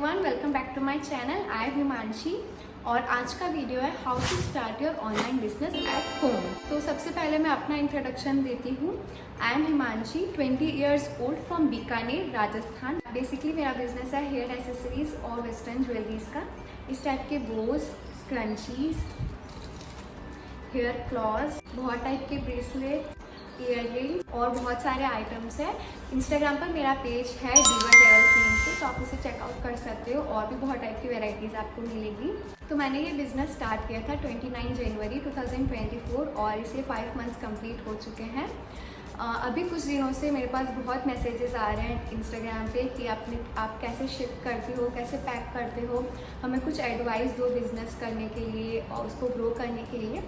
Everyone, welcome back to my channel. I am Himanshi और आज का वीडियो है how to start your online business at home. तो सबसे पहले मैं अपना इंट्रोडक्शन देती हूँ। I am Himanshi, 20 years old from Bikaner, Rajasthan. Basically मेरा बिजनेस है हेयर एसेसरीज और वेस्टर्न ज्वेलरीज का। इस टाइप के बोज, स्क्रंचीज, हेयर क्लॉज, बहुत टाइप के ब्रेसलेट, ईयररिंग और बहुत सारे आइटम्स है। इंस्टाग्राम पर मेरा पेज है डीवर ट्रैवल सीन से, तो आप उसे चेकआउट कर सकते हो और भी बहुत टाइप की वेराइटीज़ आपको मिलेगी। तो मैंने ये बिज़नेस स्टार्ट किया था 29 जनवरी 2024 और इसे 5 मंथ्स कंप्लीट हो चुके हैं। अभी कुछ दिनों से मेरे पास बहुत मैसेजेस आ रहे हैं इंस्टाग्राम पे कि आप कैसे शिप करती हो, कैसे पैक करते हो, हमें कुछ एडवाइस दो बिज़नेस करने के लिए और उसको ग्रो करने के लिए।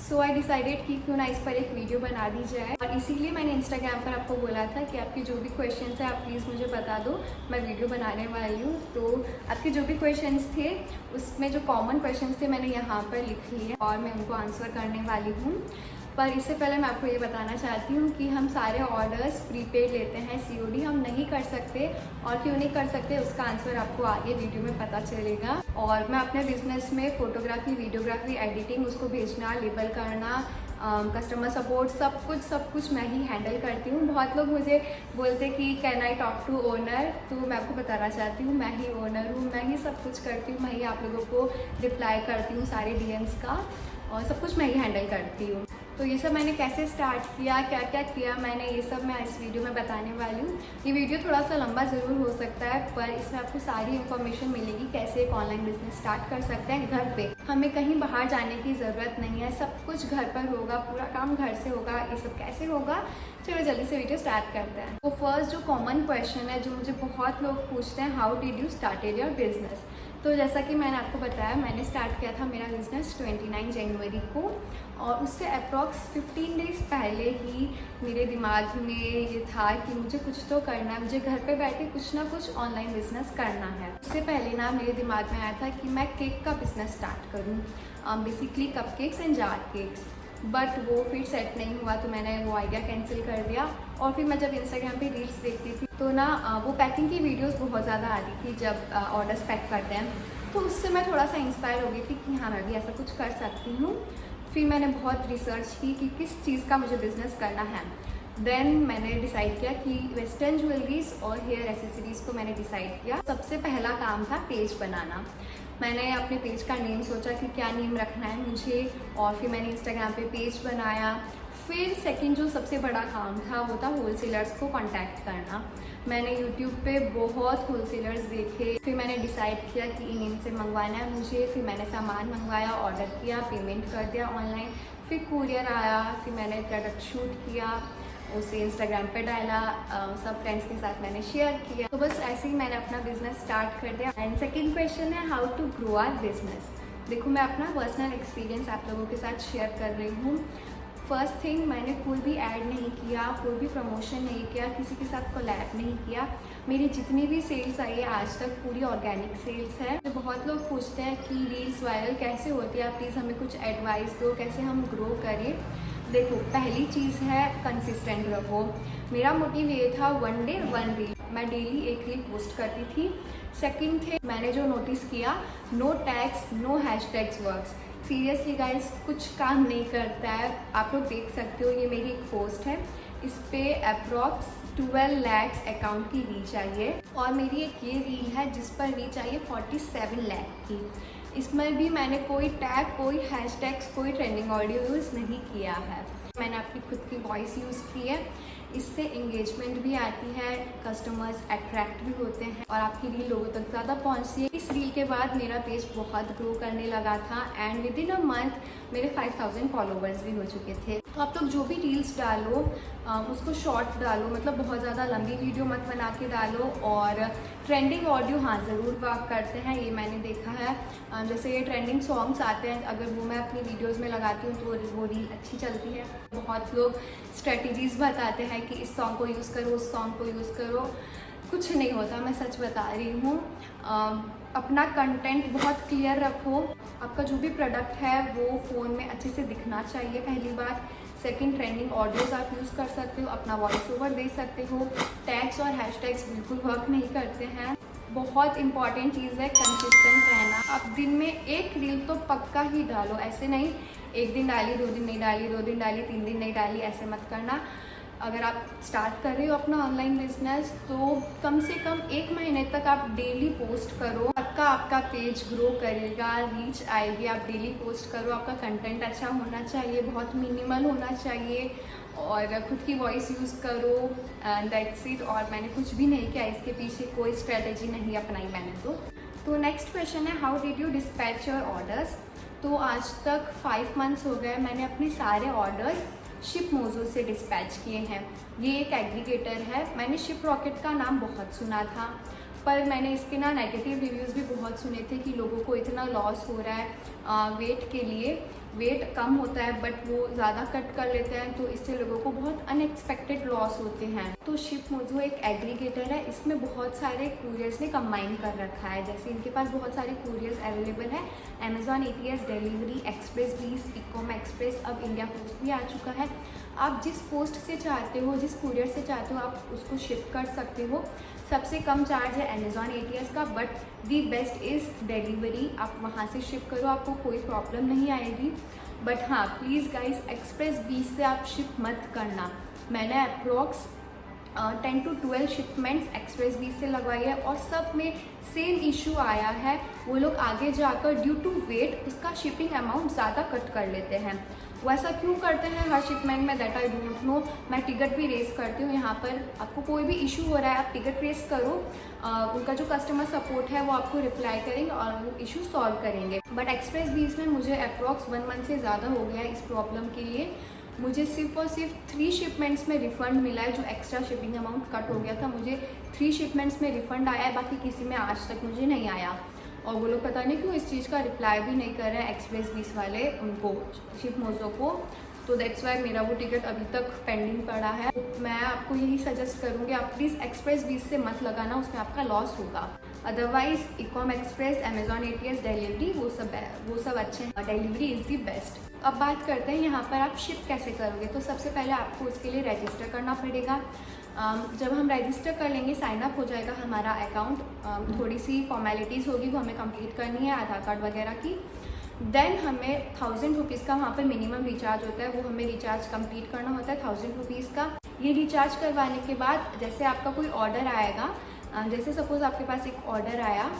सो आई डिसाइडेड कि क्यों ना इस पर एक वीडियो बना दी जाए और इसीलिए मैंने इंस्टाग्राम पर आपको बोला था कि आपकी जो भी क्वेश्चंस है आप प्लीज़ मुझे बता दो, मैं वीडियो बनाने वाली हूँ। तो आपके जो भी क्वेश्चंस थे उसमें जो कॉमन क्वेश्चंस थे मैंने यहाँ पर लिख लिए और मैं उनको आंसर करने वाली हूँ। पर इससे पहले मैं आपको ये बताना चाहती हूँ कि हम सारे ऑर्डर्स प्रीपेड लेते हैं, COD हम नहीं कर सकते। और क्यों नहीं कर सकते उसका आंसर आपको आगे वीडियो में पता चलेगा। और मैं अपने बिजनेस में फोटोग्राफी, वीडियोग्राफी, एडिटिंग, उसको भेजना, लेबल करना, कस्टमर सपोर्ट, सब कुछ मैं ही हैंडल करती हूँ। बहुत लोग मुझे बोलते कि can I talk to owner, तो मैं आपको बताना चाहती हूँ मैं ही ओनर हूँ, मैं ही सब कुछ करती हूँ, मैं ही आप लोगों को रिप्लाई करती हूँ सारे DMs का और सब कुछ मैं ही हैंडल करती हूँ। तो ये सब मैंने कैसे स्टार्ट किया, क्या क्या किया मैंने, ये सब मैं इस वीडियो में बताने वाली हूँ। ये वीडियो थोड़ा सा लंबा ज़रूर हो सकता है पर इसमें आपको सारी इन्फॉर्मेशन मिलेगी कैसे एक ऑनलाइन बिजनेस स्टार्ट कर सकते हैं घर पे। हमें कहीं बाहर जाने की ज़रूरत नहीं है, सब कुछ घर पर होगा, पूरा काम घर से होगा। ये सब कैसे होगा, चलो जल्दी से वीडियो स्टार्ट करते हैं। तो फर्स्ट जो कॉमन क्वेश्चन है जो मुझे बहुत लोग पूछते हैं, how did you started your business. तो जैसा कि मैंने आपको बताया, मैंने स्टार्ट किया था मेरा बिज़नेस 29 जनवरी को और उससे अप्रॉक्स 15 डेज़ पहले ही मेरे दिमाग में ये था कि मुझे कुछ तो करना है, मुझे घर पे बैठे कुछ ना कुछ ऑनलाइन बिजनेस करना है। उससे पहले ना मेरे दिमाग में आया था कि मैं केक का बिज़नेस स्टार्ट करूँ, basically cupcakes and jar cakes. But वो फिर सेट नहीं हुआ तो मैंने वो आइडिया कैंसिल कर दिया। और फिर मैं जब इंस्टाग्राम पे रील्स देखती थी तो ना वो पैकिंग की वीडियोस बहुत ज़्यादा आती थी जब ऑर्डर्स पैक करते हैं, तो उससे मैं थोड़ा सा इंस्पायर हो गई थी कि हाँ मैं भी ऐसा कुछ कर सकती हूँ। फिर मैंने बहुत रिसर्च की कि किस चीज़ का मुझे बिज़नेस करना है। देन मैंने डिसाइड किया कि वेस्टर्न ज्वेलरीज और हेयर एसेसरीज़ को मैंने डिसाइड किया। सबसे पहला काम था पेज बनाना। मैंने अपने पेज का नेम सोचा कि क्या नेम रखना है मुझे और फिर मैंने इंस्टाग्राम पे पेज बनाया। फिर सेकंड जो सबसे बड़ा काम था वो था होलसेलर्स को कांटेक्ट करना। मैंने यूट्यूब पे बहुत होलसेलर्स देखे, फिर मैंने डिसाइड किया कि इनसे मंगवाना है मुझे। फिर मैंने सामान मंगवाया, ऑर्डर किया, पेमेंट कर दिया ऑनलाइन। फिर कुरियर आया, फिर मैंने प्रोडक्ट शूट किया, उसे इंस्टाग्राम पे डाला, सब फ्रेंड्स के साथ मैंने शेयर किया। तो बस ऐसे ही मैंने अपना बिजनेस स्टार्ट कर दिया। एंड सेकंड क्वेश्चन है how to grow our business. देखो मैं अपना पर्सनल एक्सपीरियंस आप लोगों के साथ शेयर कर रही हूँ। फर्स्ट थिंग, मैंने कोई भी ऐड नहीं किया, कोई भी प्रमोशन नहीं किया, किसी के साथ कोलैब नहीं किया। मेरी जितनी भी सेल्स आई है आज तक पूरी ऑर्गेनिक सेल्स है। तो बहुत लोग पूछते हैं कि रील्स वायरल कैसे होती है, प्लीज़ हमें कुछ एडवाइस दो, कैसे हम ग्रो करें। देखो पहली चीज़ है कंसिस्टेंट रहो। मेरा मोटिव ये था 1 डे 1 रील, मैं डेली एक रील पोस्ट करती थी। सेकंड थे, मैंने जो नोटिस किया, no tags no hashtags works. Seriously guys कुछ काम नहीं करता है। आप लोग देख सकते हो, ये मेरी एक पोस्ट है, इस पे अप्रॉक्स 12 lakhs अकाउंट की रीच आई है और मेरी एक ये रील है जिस पर रीच आई है 47 लाख की। इसमें भी मैंने कोई टैग, कोई हैशटैग्स, कोई ट्रेंडिंग ऑडियो यूज़ नहीं किया है। मैंने अपनी खुद की वॉइस यूज़ की है, इससे एंगेजमेंट भी आती है, कस्टमर्स अट्रैक्ट भी होते हैं और आपकी रील लोगों तक ज़्यादा पहुंचती है। इस रील के बाद मेरा पेज बहुत ग्रो करने लगा था and with in a month मेरे 5000 फॉलोवर्स भी हो चुके थे। तो आप लोग जो भी रील्स डालो उसको शॉर्ट डालो, मतलब बहुत ज़्यादा लंबी वीडियो मत बना के डालो। और ट्रेंडिंग ऑडियो हाँ ज़रूर वर्क करते हैं, ये मैंने देखा है। जैसे ये ट्रेंडिंग सॉन्ग्स आते हैं, अगर वो मैं अपनी वीडियोज़ में लगाती हूँ तो वो रील अच्छी चलती है। बहुत लोग स्ट्रेटजीज़ बताते हैं कि इस सॉन्ग को यूज़ करो, उस सॉन्ग को यूज़ करो, कुछ नहीं होता, मैं सच बता रही हूँ। अपना कंटेंट बहुत क्लियर रखो। आपका जो भी प्रोडक्ट है वो फ़ोन में अच्छे से दिखना चाहिए, पहली बात। सेकंड, ट्रेंडिंग ऑडियोज़ आप यूज़ कर सकते हो, अपना वॉइस ओवर दे सकते हो। टैग्स और हैशटैग्स बिल्कुल वर्क नहीं करते हैं। बहुत इंपॉर्टेंट चीज़ है कंसिस्टेंट रहना। आप दिन में एक रील तो पक्का ही डालो, ऐसे नहीं एक दिन डाली 2 दिन नहीं डाली, 2 दिन डाली 3 दिन नहीं डाली, ऐसे मत करना। अगर आप स्टार्ट कर रहे हो अपना ऑनलाइन बिजनेस तो कम से कम 1 महीने तक आप डेली पोस्ट करो, पक्का आपका पेज ग्रो करेगा, रीच आएगी। आप डेली पोस्ट करो, आपका कंटेंट अच्छा होना चाहिए, बहुत मिनिमल होना चाहिए और खुद की वॉइस यूज़ करो एंड दैट्स इट। और मैंने कुछ भी नहीं किया, इसके पीछे कोई स्ट्रेटेजी नहीं अपनाई मैंने। तो नेक्स्ट क्वेश्चन है, how did you dispatch your orders. तो आज तक 5 मंथ्स हो गए मैंने अपने सारे ऑर्डर्स शिपमोजो से डिस्पैच किए हैं। ये एक एग्रीगेटर है। मैंने शिप रॉकेट का नाम बहुत सुना था, पर मैंने इसके ना नेगेटिव रिव्यूज़ भी बहुत सुने थे कि लोगों को इतना लॉस हो रहा है वेट के लिए। वेट कम होता है बट वो ज़्यादा कट कर लेते हैं, तो इससे लोगों को बहुत अनएक्सपेक्टेड लॉस होते हैं। तो शिपमोजो एक एग्रीगेटर है, इसमें बहुत सारे कूरियर्स ने कंबाइन कर रखा है। जैसे इनके पास बहुत सारे कूरियर्स अवेलेबल है, अमेजॉन ATS डिलीवरी, एक्सप्रेस बीस, इकोम एक्सप्रेस, अब इंडिया पोस्ट भी आ चुका है। आप जिस पोस्ट से चाहते हो, जिस कूरियर से चाहते हो आप उसको शिप कर सकते हो। सबसे कम चार्ज है अमेजॉन ATS का, but the best is delivery. आप वहाँ से शिप करो, आपको कोई प्रॉब्लम नहीं आएगी। बट हाँ, प्लीज़ गाइस, एक्सप्रेस बीस से आप शिप मत करना। मैंने अप्रॉक्स 10 to 12 शिपमेंट्स एक्सप्रेस बीस से लगवाई है और सब में सेम इशू आया है। वो लोग आगे जाकर ड्यू टू वेट उसका शिपिंग अमाउंट ज़्यादा कट कर लेते हैं। वो ऐसा क्यों करते हैं हर शिपमेंट में, दैट आई डोंट नो। मैं टिकट भी रेस करती हूँ यहाँ पर। आपको कोई भी इशू हो रहा है आप टिकट रेस करो, उनका जो कस्टमर सपोर्ट है वो आपको रिप्लाई करेंगे और वो इशू सॉल्व करेंगे। बट एक्सप्रेस बीस में मुझे अप्रॉक्स 1 मंथ से ज़्यादा हो गया है इस प्रॉब्लम के लिए। मुझे सिर्फ और सिर्फ 3 शिपमेंट्स में रिफ़ंड मिला है। जो एक्स्ट्रा शिपिंग अमाउंट कट हो गया था, मुझे 3 शिपमेंट्स में रिफ़ंड आया है, बाकी किसी में आज तक मुझे नहीं आया। और वो लोग पता नहीं क्यों इस चीज़ का रिप्लाई भी नहीं कर रहे हैं एक्सप्रेस बीस वाले उनको, शिपमोजो को। तो दैट्स वाई मेरा वो टिकट अभी तक पेंडिंग पड़ा है। मैं आपको यही सजेस्ट करूँगी, आप प्लीज़ एक्सप्रेस बीस से मत लगाना, उसमें आपका लॉस होगा। Otherwise Ecom Express, Amazon ATS delivery, वो सब अच्छे हैं। Delivery is the best. अब बात करते हैं यहाँ पर आप शिप कैसे करोगे। तो सबसे पहले आपको उसके लिए रजिस्टर करना पड़ेगा। जब हम रजिस्टर कर लेंगे, साइन अप हो जाएगा हमारा अकाउंट, थोड़ी सी फॉर्मेलिटीज़ होगी वो हमें कंप्लीट करनी है, आधार कार्ड वगैरह की। देन हमें 1000 रुपीज़ का वहाँ पर मिनिमम रिचार्ज होता है, वो हमें रिचार्ज कंप्लीट करना होता है 1000 रुपीज़ का। ये रिचार्ज करवाने के बाद जैसे आपका कोई ऑर्डर आएगा, जैसे सपोज़ आपके पास एक ऑर्डर आया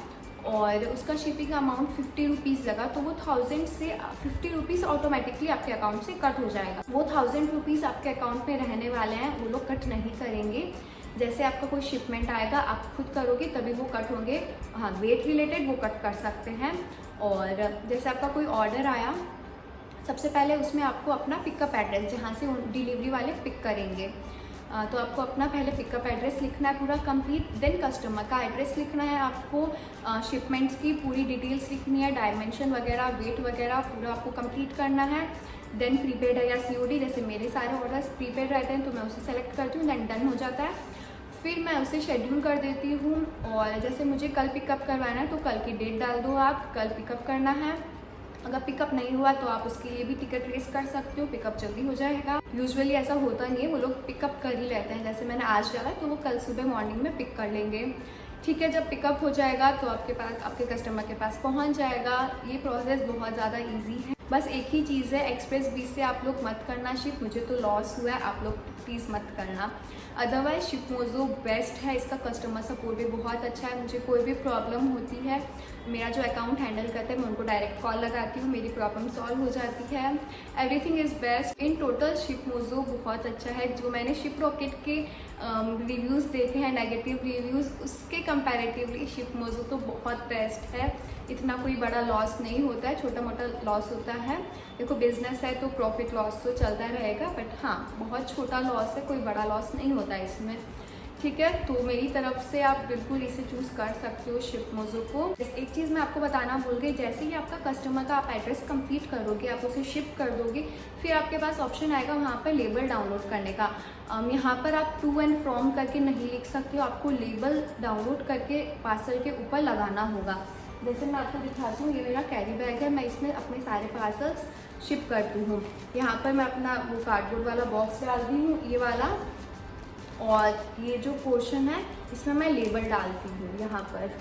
और उसका शिपिंग अमाउंट 50 रुपीज़ लगा, तो वो 1000 से 50 रुपीज़ ऑटोमेटिकली आपके अकाउंट से कट हो जाएगा। वो 1000 रुपीज़ आपके अकाउंट में रहने वाले हैं, वो लोग कट नहीं करेंगे। जैसे आपका कोई शिपमेंट आएगा आप खुद करोगे तभी वो कट होंगे। हाँ, वेट रिलेटेड वो कट कर सकते हैं। और जैसे आपका कोई ऑर्डर आया, सबसे पहले उसमें आपको अपना पिकअप एड्रेस, जहाँ से डिलीवरी वाले पिक करेंगे, तो आपको अपना पहले पिकअप एड्रेस लिखना है पूरा कंप्लीट। देन कस्टमर का एड्रेस लिखना है आपको, शिपमेंट्स की पूरी डिटेल्स लिखनी है, डायमेंशन वगैरह, वेट वगैरह पूरा आपको कंप्लीट करना है। देन प्रीपेड है या COD, जैसे मेरे सारे ऑर्डर्स प्रीपेड रहते हैं तो मैं उसे सेलेक्ट करती हूँ, देन डन हो जाता है। फिर मैं उसे शेड्यूल कर देती हूँ और जैसे मुझे कल पिकअप करवाना है तो कल की डेट डाल दो, आप कल पिकअप करना है। अगर पिकअप नहीं हुआ तो आप उसके लिए भी टिकट रेस कर सकते हो, पिकअप जल्दी हो जाएगा। यूजुअली ऐसा होता नहीं है, वो लोग पिकअप कर ही लेते हैं। जैसे मैंने आज डाला तो वो कल सुबह मॉर्निंग में पिक कर लेंगे। ठीक है, जब पिकअप हो जाएगा तो आपके कस्टमर के पास पहुंच जाएगा। ये प्रोसेस बहुत ज़्यादा इजी है। बस एक ही चीज़ है, एक्सप्रेस बीस से आप लोग मत करना शिप। मुझे तो लॉस हुआ है, आप लोग प्लीज़ मत करना। अदरवाइज शिपमोजो बेस्ट है, इसका कस्टमर सपोर्ट भी बहुत अच्छा है। मुझे कोई भी प्रॉब्लम होती है, मेरा जो अकाउंट हैंडल करता है मैं उनको डायरेक्ट कॉल लगाती हूँ, मेरी प्रॉब्लम सॉल्व हो जाती है। Everything is best. In total Shipmozo बहुत अच्छा है। जो मैंने शिप रॉकेट के रिव्यूज़ देखे हैं, नेगेटिव रिव्यूज़, उसके कंपैरेटिवली शिपमोजो तो बहुत बेस्ट है। इतना कोई बड़ा लॉस नहीं होता है, छोटा मोटा लॉस होता है। देखो बिजनेस है तो प्रॉफिट लॉस तो चलता रहेगा, बट हाँ बहुत छोटा लॉस है, कोई बड़ा लॉस नहीं होता है इसमें। ठीक है, तो मेरी तरफ से आप बिल्कुल इसे चूज़ कर सकते हो शिपमोजो को। एक चीज़ मैं आपको बताना भूल गई, जैसे ही आपका कस्टमर का आप एड्रेस कंप्लीट करोगे, आप उसे शिप कर दोगे, फिर आपके पास ऑप्शन आएगा वहाँ पर लेबल डाउनलोड करने का। यहाँ पर आप टू एंड फ्रॉम करके नहीं लिख सकते हो, आपको लेबल डाउनलोड करके पार्सल के ऊपर लगाना होगा। जैसे मैं आपको दिखाती हूँ, ये मेरा कैरी बैग है, मैं इसमें अपने सारे पार्सल्स शिप करती हूँ। यहाँ पर मैं अपना वो कार्डबोर्ड वाला बॉक्स डाल दी हूँ, ये वाला, और ये जो पोर्शन है इसमें मैं लेबल डालती हूँ यहाँ पर।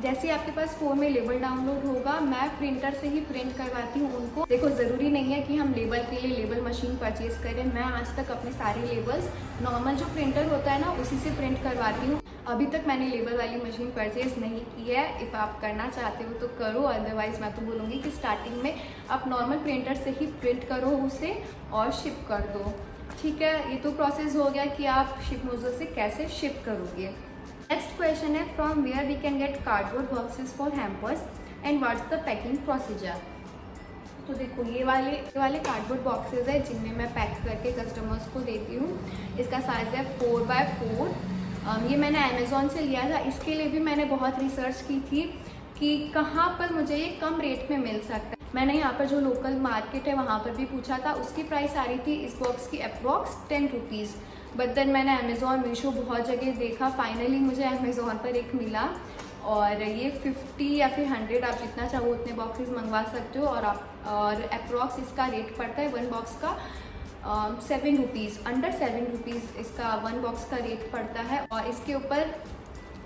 जैसे आपके पास फ़ोन में लेबल डाउनलोड होगा, मैं प्रिंटर से ही प्रिंट करवाती हूँ उनको। देखो ज़रूरी नहीं है कि हम लेबल के लिए लेबल मशीन परचेज़ करें। मैं आज तक अपने सारे लेबल्स नॉर्मल जो प्रिंटर होता है ना उसी से प्रिंट करवाती हूँ। अभी तक मैंने लेबल वाली मशीन परचेज़ नहीं की है। इफ़ आप करना चाहते हो तो करो, अदरवाइज़ मैं तो बोलूँगी कि स्टार्टिंग में आप नॉर्मल प्रिंटर से ही प्रिंट करो उसे और शिप कर दो। ठीक है, ये तो प्रोसेस हो गया कि आप शिपमोज़ो से कैसे शिप करोगे। नेक्स्ट क्वेश्चन है from where we can get cardboard boxes for hampers and what's the packing procedure. तो देखो ये वाले कार्डबोर्ड बॉक्सेस है जिनमें मैं पैक करके कस्टमर्स को देती हूँ। इसका साइज़ है 4x4। ये मैंने अमेज़ॉन से लिया था। इसके लिए भी मैंने बहुत रिसर्च की थी कि कहाँ पर मुझे ये कम रेट में मिल सकता है। मैंने यहाँ पर जो लोकल मार्केट है वहाँ पर भी पूछा था, उसकी प्राइस आ रही थी इस बॉक्स की अप्रॉक्स 10 रुपीज़। बट देन मैंने अमेज़ॉन, मीशो बहुत जगह देखा, फाइनली मुझे अमेज़ॉन पर एक मिला और ये 50 या फिर 100 आप जितना चाहो उतने बॉक्सेस मंगवा सकते हो। और अप्रॉक्स इसका रेट पड़ता है वन बॉक्स का 7 रुपीज़, अंडर 7 रुपीज़ इसका वन बॉक्स का रेट पड़ता है। और इसके ऊपर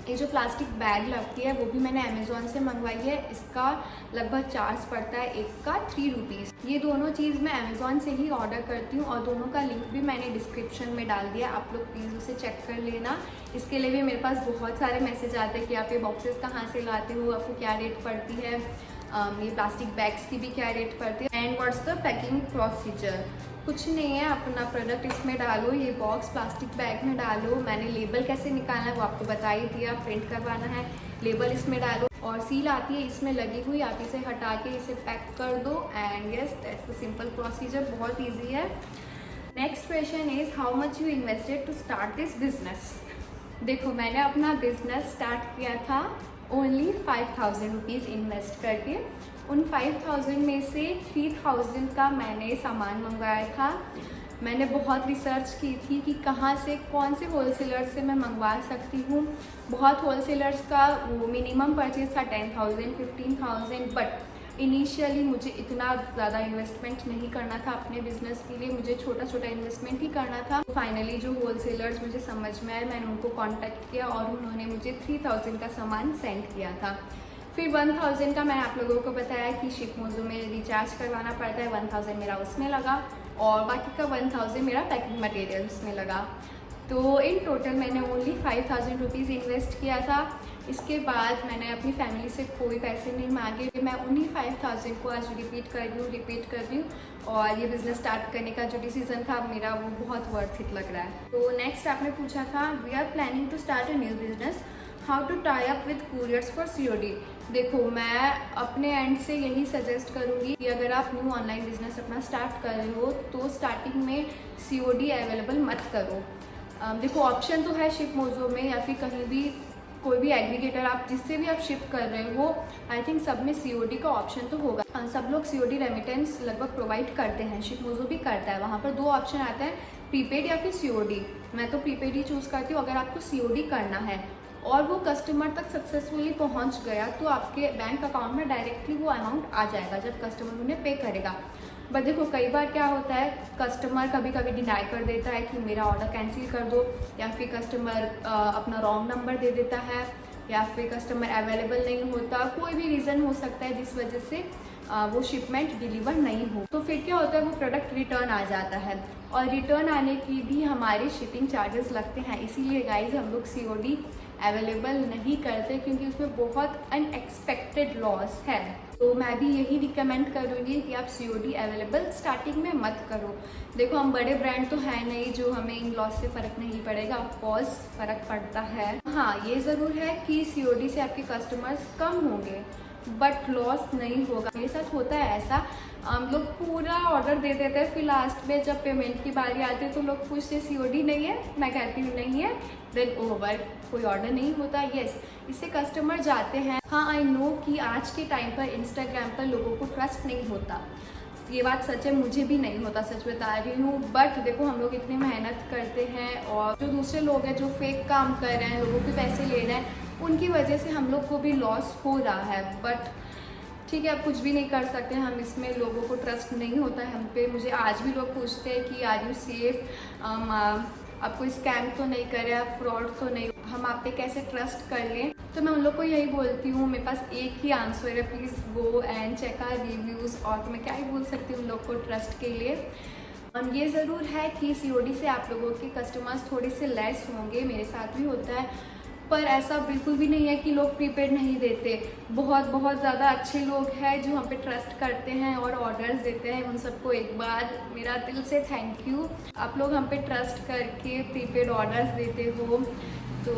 ये जो प्लास्टिक बैग लगती है वो भी मैंने अमेज़ॉन से मंगवाई है। इसका लगभग चार्ज पड़ता है एक का 3 रुपीज़। ये दोनों चीज़ मैं अमेज़ॉन से ही ऑर्डर करती हूँ और दोनों का लिंक भी मैंने डिस्क्रिप्शन में डाल दिया, आप लोग प्लीज़ उसे चेक कर लेना। इसके लिए भी मेरे पास बहुत सारे मैसेज आते हैं कि आप ये बॉक्सेस कहाँ से लाते हो, आपको क्या रेट पड़ती है, ये प्लास्टिक बैग्स की भी क्या रेट पड़ती है, and what's the packing procedure. कुछ नहीं है, अपना प्रोडक्ट इसमें डालो, ये बॉक्स प्लास्टिक बैग में डालो। मैंने लेबल कैसे निकालना है वो आपको बता ही दिया, प्रिंट करवाना है, लेबल इसमें डालो और सील आती है इसमें लगी हुई, आप इसे हटा के इसे पैक कर दो and yes that's the simple procedure, बहुत ईजी है। Next question is how much you invested to start this business. देखो मैंने अपना बिजनेस स्टार्ट किया था ओनली 5000 रुपीज़ इन्वेस्ट करके। उन 5000 में से 3000 का मैंने सामान मंगवाया था। मैंने बहुत रिसर्च की थी कि कहाँ से, कौन से होलसेलर से मैं मंगवा सकती हूँ। बहुत होलसेलर्स का वो मिनिमम परचेज था 10,000 15,000, बट इनिशियली मुझे इतना ज़्यादा इन्वेस्टमेंट नहीं करना था अपने बिजनेस के लिए, मुझे छोटा छोटा इन्वेस्टमेंट ही करना था। फाइनली जो होलसेलर्स मुझे समझ में आए मैंने उनको कांटेक्ट किया और उन्होंने मुझे 3000 का सामान सेंड किया था। फिर 1000 का मैंने आप लोगों को बताया कि शिपमोज़ो में रिचार्ज करवाना पड़ता है, 1000 मेरा उसमें लगा और बाकी का 1000 मेरा पैकिंग मटेरियल्स में लगा। तो इन टोटल मैंने ओनली 5000 रुपीज़ इन्वेस्ट किया था। इसके बाद मैंने अपनी फैमिली से कोई पैसे नहीं मांगे, मैं उन्हीं 5000 को आज रिपीट कर रही हूँ और ये बिज़नेस स्टार्ट करने का जो डिसीज़न था मेरा वो बहुत वर्थ इट लग रहा है। तो नेक्स्ट आपने पूछा था we are planning to start a new business, how to tie up with couriers for COD। देखो मैं अपने एंड से यही सजेस्ट करूँगी कि अगर आप न्यू ऑनलाइन बिजनेस अपना स्टार्ट कर रहे हो तो स्टार्टिंग में COD अवेलेबल मत करो। देखो ऑप्शन तो है शिपमोज़ो में या फिर कहीं भी, कोई भी एग्रीगेटर आप जिससे भी आप शिप कर रहे हो, आई थिंक सब में COD का ऑप्शन तो होगा। सब लोग COD रेमिटेंस लगभग प्रोवाइड करते हैं, शिपमोज़ो भी करता है। वहाँ पर 2 ऑप्शन आता है, प्रीपेड या फिर COD। मैं तो प्रीपेड ही चूज़ करती हूँ। अगर आपको COD करना है और वो कस्टमर तक सक्सेसफुली पहुँच गया तो आपके बैंक अकाउंट में डायरेक्टली वो अमाउंट आ जाएगा जब कस्टमर उन्हें पे करेगा। बट देखो कई बार क्या होता है, कस्टमर कभी कभी डिनाई कर देता है कि मेरा ऑर्डर कैंसिल कर दो, या फिर कस्टमर अपना रॉन्ग नंबर दे देता है, या फिर कस्टमर अवेलेबल नहीं होता, कोई भी रीज़न हो सकता है जिस वजह से वो शिपमेंट डिलीवर नहीं हो। तो फिर क्या होता है, वो प्रोडक्ट रिटर्न आ जाता है और रिटर्न आने की भी हमारे शिपिंग चार्जेस लगते हैं। इसीलिए गाइज हम लोग COD अवेलेबल नहीं करते क्योंकि उसमें बहुत अनएक्सपेक्टेड लॉस है। तो मैं भी यही रिकमेंड करूँगी कि आप COD अवेलेबल स्टार्टिंग में मत करो। देखो हम बड़े ब्रांड तो है नहीं जो हमें इन लॉस से फ़र्क नहीं पड़ेगा, ऑफकोर्स फ़र्क पड़ता है। हाँ ये ज़रूर है कि COD से आपके कस्टमर्स कम होंगे बट लॉस नहीं होगा। मेरे साथ होता है ऐसा, हम लोग पूरा ऑर्डर दे देते हैं, फिर लास्ट में जब पेमेंट की बारी आती है तो लोग पूछते COD नहीं है, मैं कहती हूँ नहीं है, देन ओवर, कोई ऑर्डर नहीं होता। यस, इससे कस्टमर जाते हैं। हाँ आई नो कि आज के टाइम पर इंस्टाग्राम पर लोगों को ट्रस्ट नहीं होता, ये बात सच है, मुझे भी नहीं होता, सच बता रही हूँ। बट देखो हम लोग इतनी मेहनत करते हैं और जो दूसरे लोग हैं जो फेक काम कर रहे हैं, लोगों के पैसे ले रहे हैं, उनकी वजह से हम लोग को भी लॉस हो रहा है। बट ठीक है, अब कुछ भी नहीं कर सकते हम इसमें, लोगों को ट्रस्ट नहीं होता है हम पे। मुझे आज भी लोग पूछते हैं कि आर यू सेफ, आप कोई स्कैम तो नहीं कर रहे, आप फ्रॉड तो नहीं, हम आप पे कैसे ट्रस्ट कर लें। तो मैं उन लोग को यही बोलती हूँ, मेरे पास एक ही आंसर है, please go and check our reviews. और तो मैं क्या ही बोल सकती हूँ उन लोग को ट्रस्ट के लिए। ये ज़रूर है कि COD से आप लोगों के कस्टमर्स थोड़े से लेस होंगे, मेरे साथ भी होता है, पर ऐसा बिल्कुल भी नहीं है कि लोग प्रीपेड नहीं देते। बहुत ज़्यादा अच्छे लोग हैं जो हम पे ट्रस्ट करते हैं और ऑर्डर्स देते हैं। उन सबको एक बार मेरा दिल से थैंक यू। आप लोग हम पे ट्रस्ट करके प्रीपेड ऑर्डर्स देते हो, तो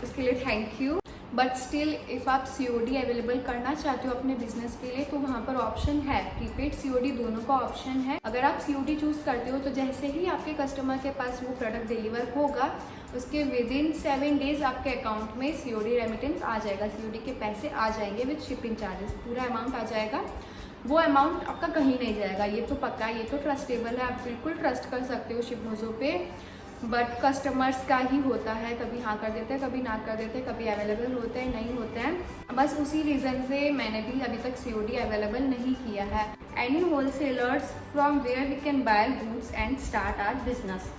उसके लिए thank you. But still if आप COD अवेलेबल करना चाहते हो अपने बिजनेस के लिए, तो वहाँ पर ऑप्शन है, प्रीपेड COD दोनों का ऑप्शन है। अगर आप COD चूज़ करते हो तो जैसे ही आपके कस्टमर के पास वो प्रोडक्ट डिलीवर होगा, उसके विदिन 7 डेज आपके अकाउंट में COD रेमिटेंस आ जाएगा, COD के पैसे आ जाएंगे विद शिपिंग चार्जेस, पूरा अमाउंट आ जाएगा। वो अमाउंट आपका कहीं नहीं जाएगा, ये तो पक्का, ये तो ट्रस्टेबल है, आप बिल्कुल ट्रस्ट कर सकते हो शिपमोजो पे। बट कस्टमर्स का ही होता है, कभी हाँ कर देते हैं, कभी ना कर देते हैं, कभी अवेलेबल होते हैं, नहीं होते हैं। बस उसी रीज़न से मैंने भी अभी तक COD अवेलेबल नहीं किया है। Any wholesalers from where we can buy goods and start our business.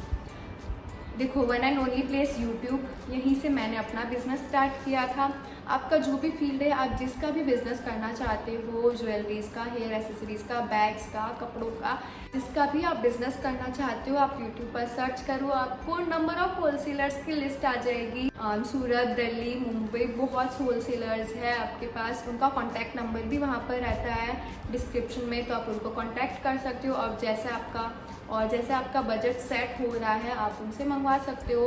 देखो, one and only place YouTube, यहीं से मैंने अपना बिजनेस स्टार्ट किया था। आपका जो भी फील्ड है, आप जिसका भी बिजनेस करना चाहते हो, ज्वेलरीज का, हेयर एसेसरीज का, बैग्स का, कपड़ों का, जिसका भी आप बिजनेस करना चाहते हो, आप यूट्यूब पर सर्च करो, आपको नंबर ऑफ होलसेलर्स की लिस्ट आ जाएगी। सूरत, दिल्ली, मुंबई, बहुत होलसेलर्स है आपके पास, उनका कॉन्टैक्ट नंबर भी वहाँ पर रहता है डिस्क्रिप्शन में, तो आप उनको कॉन्टैक्ट कर सकते हो। और जैसे आपका बजट सेट हो रहा है, आप उनसे मंगवा सकते हो।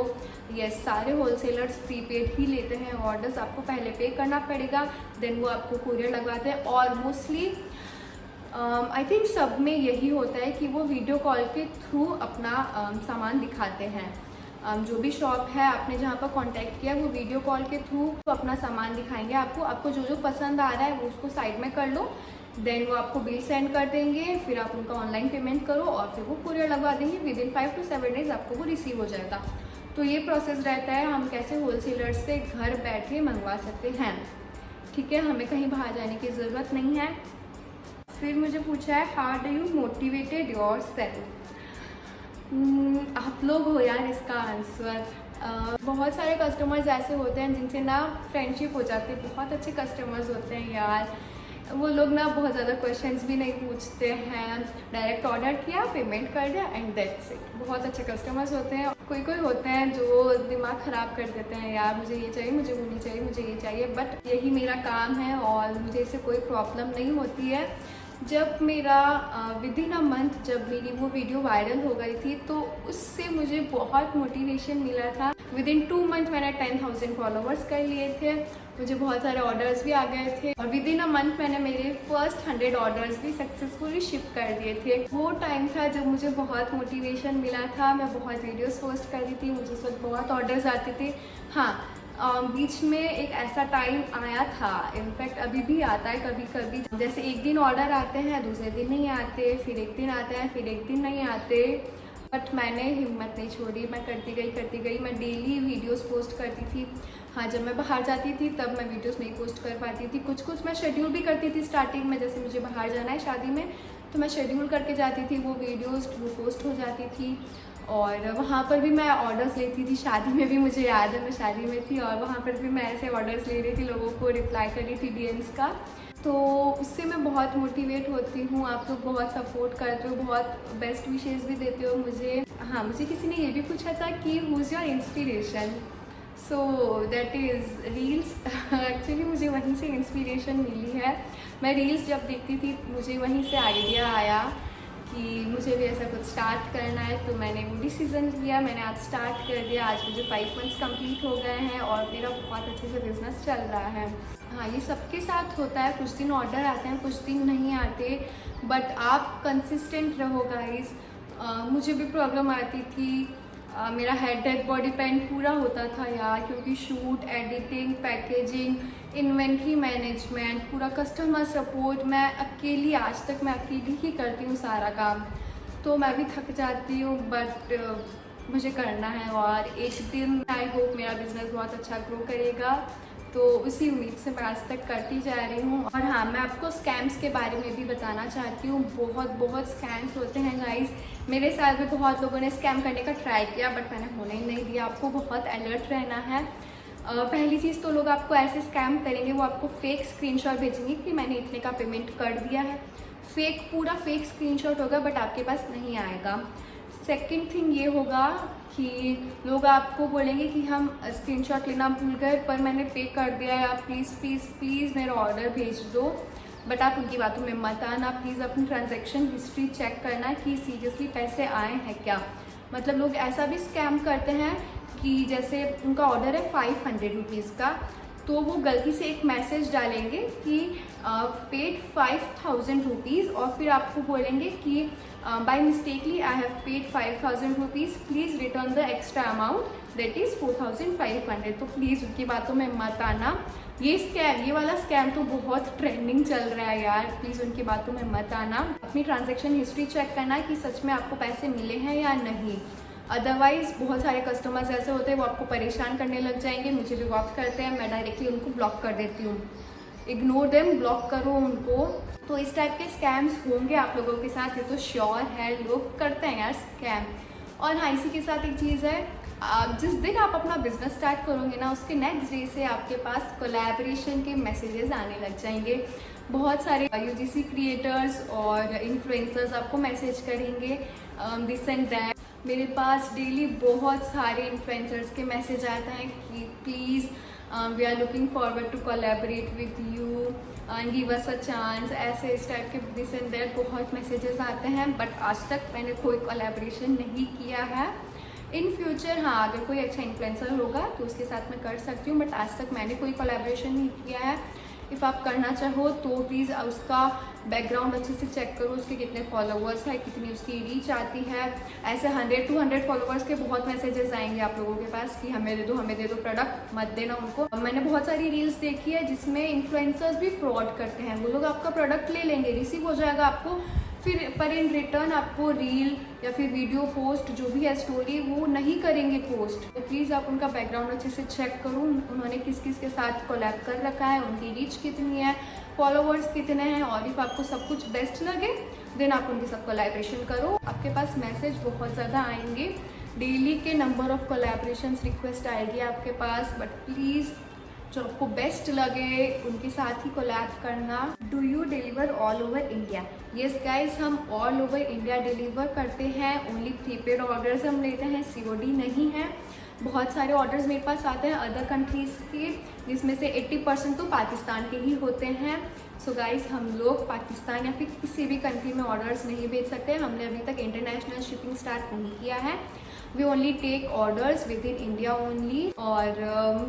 यस, सारे होलसेलर्स प्रीपेड ही लेते हैं ऑर्डर्स, आपको पहले पे करना पड़ेगा, देन वो आपको कुरियर लगवाते हैं। और मोस्टली आई थिंक सब में यही होता है कि वो वीडियो कॉल के थ्रू अपना सामान दिखाते हैं। जो भी शॉप है आपने जहाँ पर कांटेक्ट किया, वो वीडियो कॉल के थ्रू अपना सामान दिखाएंगे आपको जो पसंद आ रहा है वो उसको साइड में कर लो, देन वो आपको बिल सेंड कर देंगे, फिर आप उनका ऑनलाइन पेमेंट करो और फिर वो कुरियर लगवा देंगे। विदिन 5 to 7 डेज आपको वो रिसीव हो जाएगा। तो ये प्रोसेस रहता है, हम कैसे होलसेलर से घर बैठे मंगवा सकते हैं। ठीक है, हमें कहीं बाहर जाने की ज़रूरत नहीं है। फिर मुझे पूछा है, how do you motivated your self. आप लोग हो यार इसका आंसर। बहुत सारे कस्टमर्स ऐसे होते हैं जिनसे ना फ्रेंडशिप हो जाती है, बहुत अच्छे कस्टमर्स होते हैं यार। वो लोग ना बहुत ज़्यादा क्वेश्चंस भी नहीं पूछते हैं, डायरेक्ट ऑर्डर किया, पेमेंट कर दिया एंड दैट्स इट। बहुत अच्छे कस्टमर्स होते हैं। कोई होते हैं जो दिमाग ख़राब कर देते हैं, यार मुझे ये चाहिए, मुझे वो नहीं चाहिए, मुझे ये चाहिए, बट यही मेरा काम है और मुझे इससे कोई प्रॉब्लम नहीं होती है। जब मेरा विदिन अ मंथ जब मेरी वो वीडियो वायरल हो गई थी, तो उससे मुझे बहुत मोटिवेशन मिला था। विदिन 2 मंथ मैंने 10,000 फॉलोवर्स कर लिए थे, मुझे बहुत सारे ऑर्डर्स भी आ गए थे और विदिन अ मंथ मैंने मेरे फर्स्ट 100 ऑर्डर्स भी सक्सेसफुली शिप कर दिए थे। वो टाइम था जब मुझे बहुत मोटिवेशन मिला था, मैं बहुत वीडियोस पोस्ट कर रही थी, मुझे उस वक्त बहुत ऑर्डर्स आते थे। हाँ, बीच में एक ऐसा टाइम आया था, इनफैक्ट अभी भी आता है कभी कभी, जैसे एक दिन ऑर्डर आते हैं, दूसरे दिन नहीं आते, फिर एक दिन आते हैं, फिर एक दिन नहीं आते, बट मैंने हिम्मत नहीं छोड़ी, मैं करती गई। मैं डेली वीडियोस पोस्ट करती थी। हाँ, जब मैं बाहर जाती थी तब मैं वीडियोस नहीं पोस्ट कर पाती थी, कुछ मैं शेड्यूल भी करती थी स्टार्टिंग में, जैसे मुझे बाहर जाना है शादी में, तो मैं शेड्यूल करके जाती थी, वो वीडियोस वो पोस्ट हो जाती थी और वहाँ पर भी मैं ऑर्डर्स लेती थी। शादी में भी मुझे याद है, मैं शादी में थी और वहाँ पर भी मैं ऐसे ऑर्डर्स ले रही थी, लोगों को रिप्लाई कर रही थी DMs का, तो उससे मैं बहुत मोटिवेट होती हूँ। आप लोग बहुत सपोर्ट करते हो, बहुत बेस्ट विशेज़ भी देते हो मुझे। हाँ, मुझे किसी ने ये भी पूछा था कि who is your inspiration, so that is reels. Actually मुझे वहीं से इंस्पिरेशन मिली है। मैं रील्स जब देखती थी मुझे वहीं से आइडिया आया कि मुझे भी ऐसा कुछ स्टार्ट करना है, तो मैंने वो डिसीज़न लिया, मैंने आज स्टार्ट कर दिया। आज मुझे 5 मंथ्स कंप्लीट हो गए हैं और मेरा बहुत अच्छे से बिज़नेस चल रहा है। हाँ, ये सबके साथ होता है, कुछ दिन ऑर्डर आते हैं, कुछ दिन नहीं आते, बट आप कंसिस्टेंट रहो गाइस। मुझे भी प्रॉब्लम आती थी, मेरा हेड बॉडी पेन पूरा होता था यार, क्योंकि shoot, editing, packaging, inventory management, पूरा कस्टमर सपोर्ट, मैं अकेली, आज तक मैं अकेली ही करती हूँ सारा काम, तो मैं भी थक जाती हूँ, बट मुझे करना है और एक दिन आई होप मेरा बिजनेस बहुत अच्छा ग्रो करेगा। तो उसी उम्मीद से मैं आज तक करती जा रही हूँ। और हाँ, मैं आपको स्कैम्स के बारे में भी बताना चाहती हूँ। बहुत स्कैम्स होते हैं गाइस। मेरे साथ भी बहुत लोगों ने स्कैम करने का ट्राई किया, बट मैंने होने ही नहीं दिया। आपको बहुत अलर्ट रहना है। पहली चीज़ तो लोग आपको ऐसे स्कैम करेंगे, वो आपको फेक स्क्रीनशॉट भेजेंगे कि मैंने इतने का पेमेंट कर दिया है। पूरा फेक स्क्रीनशॉट होगा, बट आपके पास नहीं आएगा। सेकंड थिंग ये होगा कि लोग आपको बोलेंगे कि हम स्क्रीनशॉट लेना भूल गए, पर मैंने पे कर दिया है, आप प्लीज़ मेरा ऑर्डर भेज दो। बट आप उनकी बातों में मत आना। प्लीज़ अपनी ट्रांजैक्शन हिस्ट्री चेक करना कि सीरियसली पैसे आए हैं क्या। मतलब लोग ऐसा भी स्कैम करते हैं कि जैसे उनका ऑर्डर है 500 रुपीज़ का, तो वो गलती से एक मैसेज डालेंगे कि पेड 5000 रुपीज़, और फिर आपको बोलेंगे कि by mistakely I have paid 5000 rupees, please return the extra amount that is 4500। तो प्लीज़ उनकी बातों में मत आना। ये वाला स्कैम तो बहुत ट्रेंडिंग चल रहा है यार। प्लीज़ उनकी बातों में मत आना। अपनी ट्रांजैक्शन हिस्ट्री चेक करना कि सच में आपको पैसे मिले हैं या नहीं। अदरवाइज़ बहुत सारे कस्टमर्स ऐसे होते हैं, वो आपको परेशान करने लग जाएंगे। मुझे भी बहुत करते हैं, मैं डायरेक्टली उनको ब्लॉक कर देती हूँ। इग्नोर देम, ब्लॉक करो उनको। तो इस टाइप के स्कैम्स होंगे आप लोगों के साथ, ये तो श्योर है। लोग करते हैं यार स्कैम। और हाँ, इसी के साथ एक चीज़ है, जिस दिन आप अपना बिजनेस स्टार्ट करोगे ना, उसके नेक्स्ट डे से आपके पास कोलैबोरेशन के मैसेजेस आने लग जाएंगे। बहुत सारे यूजीसी क्रिएटर्स और इन्फ्लुएंसर्स आपको मैसेज करेंगे दिस एंड दैट। मेरे पास डेली बहुत सारे इन्फ्लुएंसर्स के मैसेज आते हैं कि please we are looking forward to collaborate with you and give us a chance. ऐसे इस टाइप के दिस एंड दैट बहुत मैसेजेस आते हैं, बट आज तक मैंने कोई कोलैबोरेशन नहीं किया है। इन फ्यूचर हाँ, अगर कोई अच्छा इन्फ्लुएंसर होगा तो उसके साथ मैं कर सकती हूँ, बट आज तक मैंने कोई कोलैबोरेशन नहीं किया है। इफ़ आप करना चाहो तो प्लीज़ उसका बैकग्राउंड अच्छे से चेक करो, उसके कितने फॉलोअर्स है, कितनी उसकी रीच आती है। ऐसे 100-200 फॉलोअर्स के बहुत मैसेजेस आएंगे आप लोगों के पास कि हमें दे दो प्रोडक्ट, मत देना उनको। मैंने बहुत सारी रील्स देखी है जिसमें इन्फ्लुएंसर्स भी फ्रॉड करते हैं। वो लोग आपका प्रोडक्ट ले लेंगे, रिसीव हो जाएगा आपको, फिर पर इन रिटर्न आपको रील या फिर वीडियो पोस्ट जो भी है स्टोरी, वो नहीं करेंगे पोस्ट। तो प्लीज़ आप उनका बैकग्राउंड अच्छे से चेक करो, उन्होंने किस किस के साथ कोलैब कर रखा है, उनकी रीच कितनी है, फॉलोवर्स कितने हैं। और इफ़ आपको सब कुछ बेस्ट लगे देन आप उनके साथ कोलैबोरेशन करो। आपके पास मैसेज बहुत ज़्यादा आएंगे, डेली के नंबर ऑफ कोलैबोरेशन रिक्वेस्ट आएगी आपके पास, बट प्लीज़ जो आपको बेस्ट लगे उनके साथ ही कोलैब करना। Do you deliver all over India? Yes guys, हम ऑल ओवर इंडिया डिलीवर करते हैं। ओनली प्रीपेड ऑर्डर्स हम लेते हैं, COD नहीं है। बहुत सारे ऑर्डर्स मेरे पास आते हैं अदर कंट्रीज़ के, जिसमें से 80% तो पाकिस्तान के ही होते हैं। सो गाइज, हम लोग पाकिस्तान या फिर किसी भी कंट्री में ऑर्डर्स नहीं भेज सकते। हमने अभी तक इंटरनेशनल शिपिंग स्टार्ट नहीं किया है। We only take orders within India only. और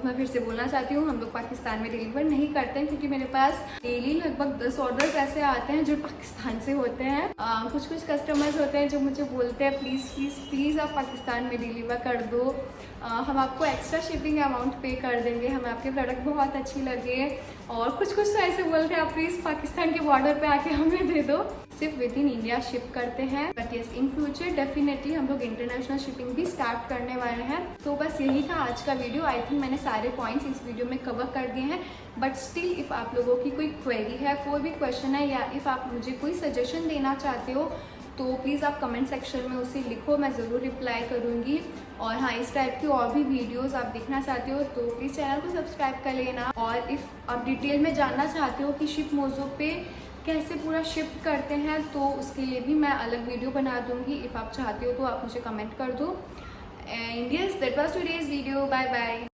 मैं फिर से बोलना चाहती हूँ, हम लोग पाकिस्तान में डिलीवर नहीं करते हैं, क्योंकि मेरे पास डेली लगभग 10 ऑर्डर्स ऐसे आते हैं जो पाकिस्तान से होते हैं। कुछ कस्टमर्स होते हैं जो मुझे बोलते हैं प्लीज़ आप पाकिस्तान में डिलीवर कर दो, हम आपको एक्स्ट्रा शिपिंग अमाउंट पे कर देंगे, हमें आपके प्रोडक्ट बहुत अच्छी लगे। और कुछ तो ऐसे बोलते हैं आप प्लीज़ पाकिस्तान के बॉर्डर पे आके हमें दे दो। सिर्फ विद इन इंडिया शिप करते हैं, but yes in future definitely हम लोग इंटरनेशनल शिपिंग भी स्टार्ट करने वाले हैं। तो बस यही था आज का वीडियो। आई थिंक मैंने सारे पॉइंट्स इस वीडियो में कवर कर दिए हैं, बट स्टिल इफ़ आप लोगों की कोई क्वेरी है, कोई भी क्वेश्चन है, या इफ़ आप मुझे कोई सजेशन देना चाहते हो तो प्लीज़ आप कमेंट सेक्शन में उसे लिखो, मैं ज़रूर रिप्लाई करूँगी। और हाँ, इस टाइप की और भी वीडियोस आप देखना चाहते हो तो प्लीज़ चैनल को सब्सक्राइब कर लेना। और इफ़ आप डिटेल में जानना चाहते हो कि शिप मोज़ो पे कैसे पूरा शिफ्ट करते हैं तो उसके लिए भी मैं अलग वीडियो बना दूँगी। इफ़ आप चाहते हो तो आप मुझे कमेंट कर दो। And yes, that was today's video. Bye bye.